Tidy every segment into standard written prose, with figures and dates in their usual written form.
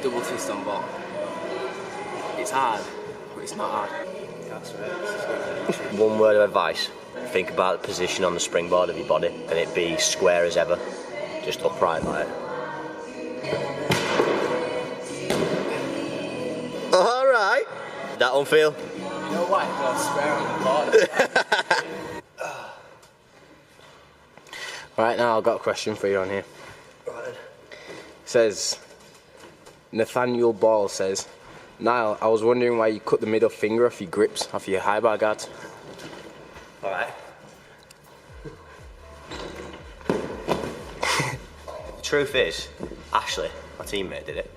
double twist on ball. It's hard, but it's not hard. That's right. One word of advice. Think about the position on the springboard of your body and it be square as ever. Just upright like it. Alright. That one feel? You know what? I'll square on the board. Right, now I've got a question for you on here. Right. It says, Nathaniel Ball says, Niall, I was wondering why you cut the middle finger off your grips, off your high bar guards. Alright. The truth is, Ashley, my teammate, did it.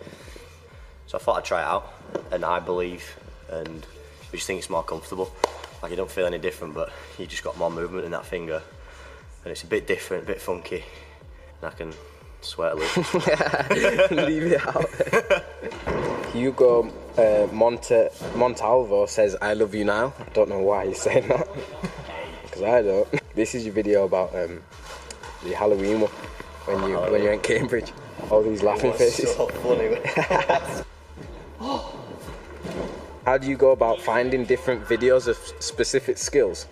So I thought I'd try it out, and I believe, and we just think it's more comfortable. Like you don't feel any different, but you just got more movement in that finger. And it's a bit different, a bit funky, and I can sweat a little. Leave it out. Hugo Montalvo says, I love you now. I don't know why he's saying that, because I don't. This is your video about the Halloween one, when you're in Cambridge. All these laughing faces. So funny. How do you go about finding different videos of specific skills?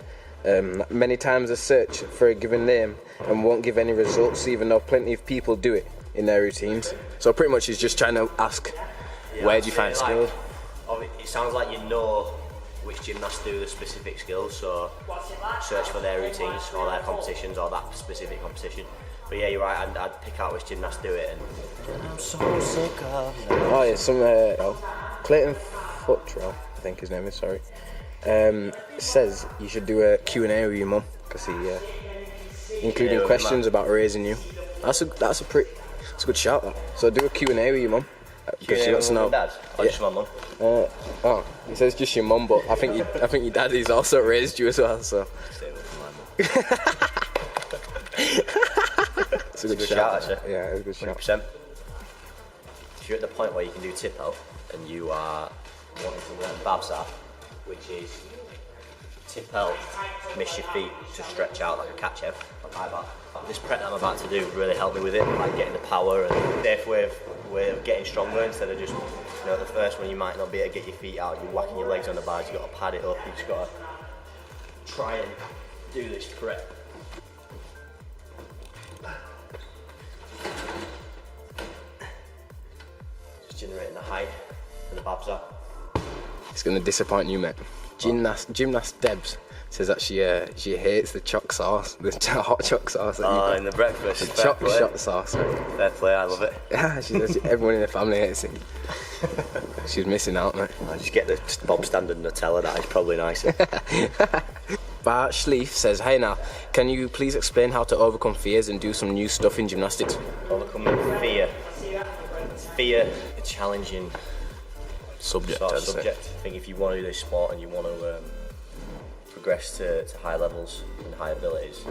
Many times I search for a given name and won't give any results, even though plenty of people do it in their routines. So pretty much he's just trying to ask, where do you find skills? It sounds like you know which gymnasts do the specific skills, so search for their routines or their competitions or that specific competition. But yeah, you're right, I'd pick out which gymnasts do it. And I'm so sick of them. Oh yeah, some Clayton Futrell, I think his name is, sorry. Says you should do a Q&A with your mum, because including questions about raising you. That's a good shout, that. So do a Q&A with your mum, because she wants to know. Dad? Or just my mum? He says just your mum, but I think your dad has also raised you as well. So. Stay away from my mum. It's a good shout, actually. Yeah, it's a good shout. 100%. If you're at the point where you can do tip out and you are wanting to learn Babsa, which is tip out, miss your feet to stretch out like a catch out, like high bar. This prep that I'm about to do really helped me with it, like getting the power and safe way of getting stronger instead of just, the first one you might not be able to get your feet out, you're whacking your legs on the bars, you've got to pad it up, you've just got to try and do this prep. Just generating the height for the Babsa. It's going to disappoint you, mate. Gymnast Debs says that she hates the choc sauce, the hot choc sauce. In the breakfast. The choc shot sauce. Right? Fair play, I love it. Yeah, she says everyone in the family hates it. She's missing out, mate. I just get the Bob Standard Nutella, that is probably nicer. Bart Schleif says, hey now, can you please explain how to overcome fears and do some new stuff in gymnastics? Overcoming fear. Fear, a challenging subject. I think if you want to do this sport and you want to progress to high levels and high abilities,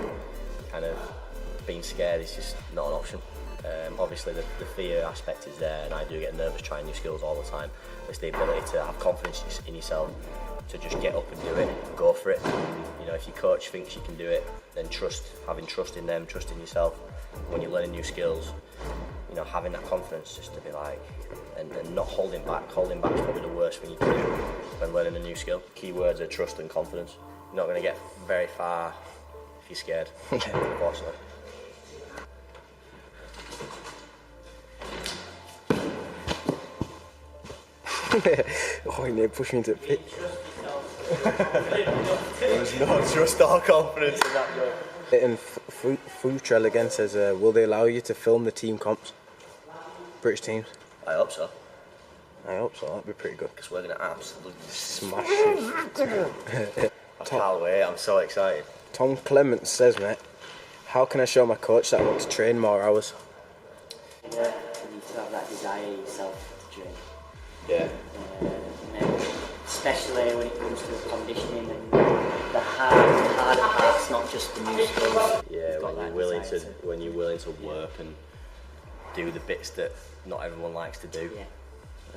kind of being scared is just not an option. Obviously the fear aspect is there, and I do get nervous trying new skills all the time. It's the ability to have confidence in yourself, to just get up and do it, go for it. If your coach thinks you can do it, then having trust in them, trust in yourself. When you're learning new skills, having that confidence just to be like, and not holding back. Holding back is probably the worst thing you can do when learning a new skill. Key words are trust and confidence. You're not going to get very far if you're scared, unfortunately. Oh, you need to push me into the pit. There's no trust or confidence in that job. And Futrell again says, will they allow you to film the team comps? British teams? I hope so. That'd be pretty good. Because we're going to absolutely smash it. I can't wait, I'm so excited. Tom Clements says, mate, how can I show my coach that I want to train more hours? Yeah, you need to have that desire yourself to train. Yeah. Especially when it comes to the conditioning and the harder parts, not just the new skills. Yeah, when you're willing to work and do the bits that not everyone likes to do,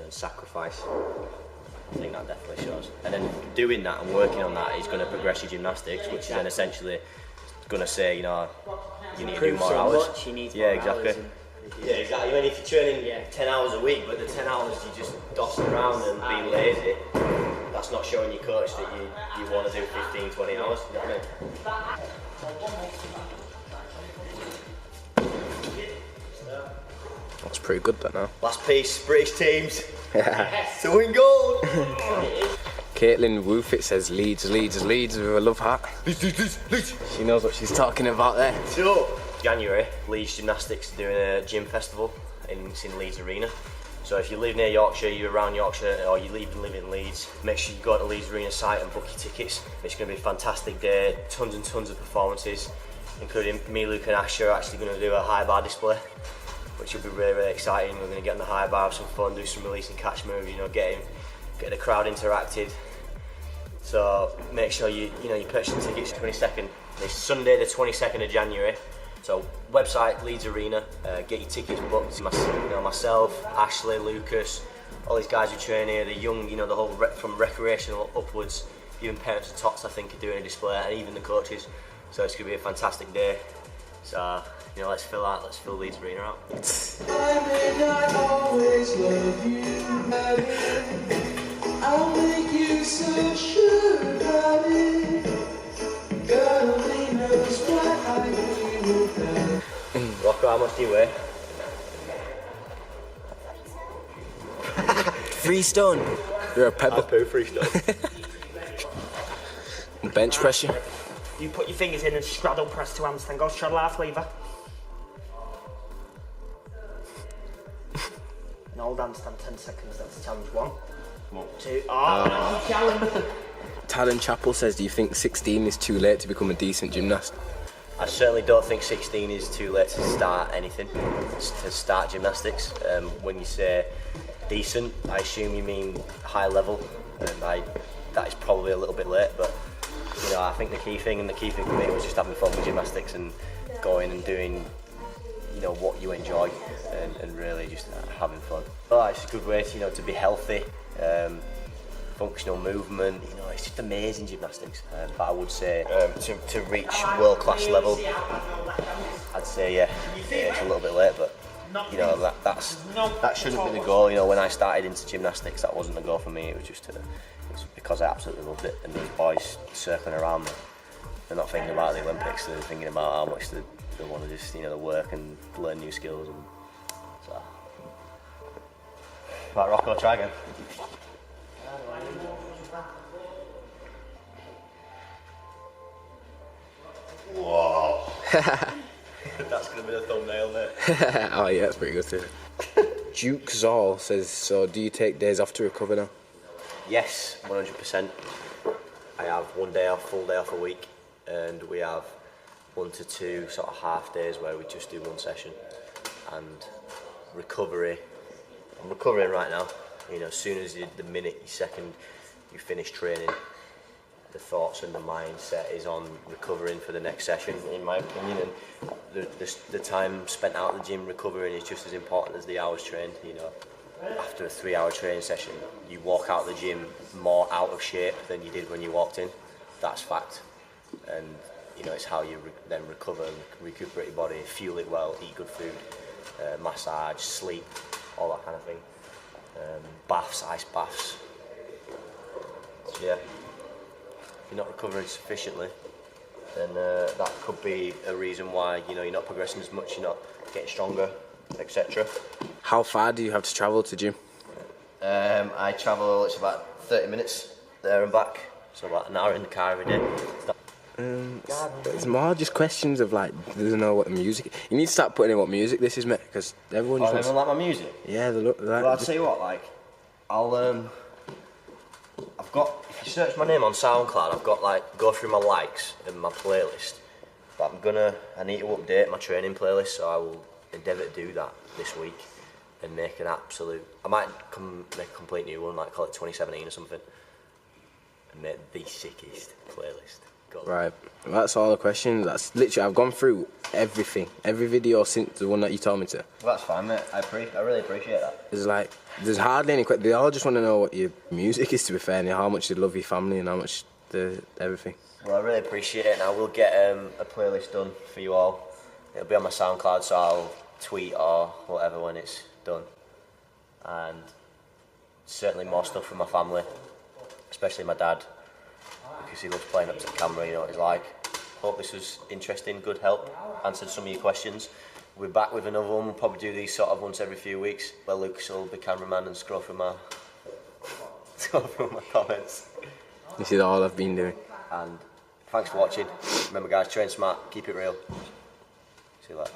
and sacrifice. I think that definitely shows. And then doing that and working on that is going to progress your gymnastics, which is then essentially going to say, you need to do more hours. You need more exactly. Hours Yeah, exactly. I mean, if you're training 10 hours a week, but the 10 hours you just dossing around and being lazy, that's not showing your coach that you want to do 15, 20 hours. You know what I mean? That's pretty good, that now. Last piece, British teams to win gold. Caitlin Woofit says Leeds with a love heart. Leeds. She knows what she's talking about there. So, January, Leeds Gymnastics are doing a gym festival in Leeds Arena. So if you live near Yorkshire, you're around Yorkshire, or you live in Leeds, make sure you go to the Leeds Arena site and book your tickets. It's going to be a fantastic day, tons and tons of performances, including me, Luke and Ash are actually going to do a high bar display, which will be really, really exciting. We're going to get on the high bar, have some fun, do some release and catch moves, you know, get the crowd interacted. So make sure you purchase the tickets 22nd. It's Sunday the 22nd of January. So website, Leeds Arena, get your tickets booked. Myself, Ashley, Lucas, all these guys who train here, the young, the whole from recreational upwards, even parents and tots I think are doing a display, and even the coaches. So it's going to be a fantastic day. So, let's fill Leeds Arena out. I may not always love you, I'll make you so sure about it. God only knows what I feel without. Rocco, how much do you weigh? 3 stone. You're a pebble. 3 stone. Bench press you. You put your fingers in and straddle press 2 hands, then go straddle half lever. And hold handstand 10 seconds, that's challenge 1. 2, challenge. Talon Chapel says, do you think 16 is too late to become a decent gymnast? I certainly don't think 16 is too late to start anything, to start gymnastics. When you say decent, I assume you mean high level, and that is probably a little bit late, but I think the key thing for me was just having fun with gymnastics and going and doing what you enjoy and really just having fun. It's a good way to be healthy, functional movement, it's just amazing gymnastics. But I would say to reach world-class level, I'd say it's a little bit late, but that shouldn't be the goal. When I started into gymnastics, that wasn't the goal for me. It was just it's because I absolutely loved it, and these boys circling around me, they're not thinking about the Olympics, they're thinking about how much they want to just work and learn new skills. And so, right, Rocco, try again. Whoa! That's going to be the thumbnail, mate. Oh yeah, that's pretty good too. Duke Zoll says, so do you take days off to recover now? Yes, 100%. I have 1 day off, full day off a week, and we have 1 to 2 sort of half days where we just do 1 session. And recovery, I'm recovering right now. As soon as the second you finish training, the thoughts and the mindset is on recovering for the next session, in my opinion. And the time spent out at the gym recovering is just as important as the hours trained. After a 3-hour training session, you walk out of the gym more out of shape than you did when you walked in. That's fact. And it's how you then recover and recuperate your body, fuel it well, eat good food, massage, sleep, all that kind of thing. Baths, ice baths. So yeah, if you're not recovering sufficiently, then that could be a reason why you're not progressing as much, you're not getting stronger, etc. How far do you have to travel to gym? I travel, it's about 30 minutes there and back, so about an hour in the car every day. It's more just questions of doesn't know what the music. You need to start putting in what music this is, mate, because everyone just everyone like my music? Yeah, they look like. Well, I'll tell you what, I've got, if you search my name on SoundCloud, I've got go through my likes and my playlist, but I need to update my training playlist, so I will endeavour to do that this week and make an absolute, I might make a complete new one, call it 2017 or something, and make the sickest playlist. Right, that's all the questions. That's literally, I've gone through everything, every video since the one that you told me to. Well, that's fine, mate. I really appreciate that. There's hardly any questions. They all just want to know what your music is, to be fair, and how much you love your family and how much everything. Well, I really appreciate it, and I will get a playlist done for you all. It'll be on my SoundCloud, so I'll tweet or whatever when it's done. And certainly more stuff from my family, especially my dad, because he loves playing up to the camera, you know what he's like. Hope this was interesting, good help, answered some of your questions. We're back with another one. We'll probably do these sort of once every few weeks, where Lucas will be cameraman and scroll through my comments. This is all I've been doing. And thanks for watching. Remember guys, train smart, keep it real. See you later.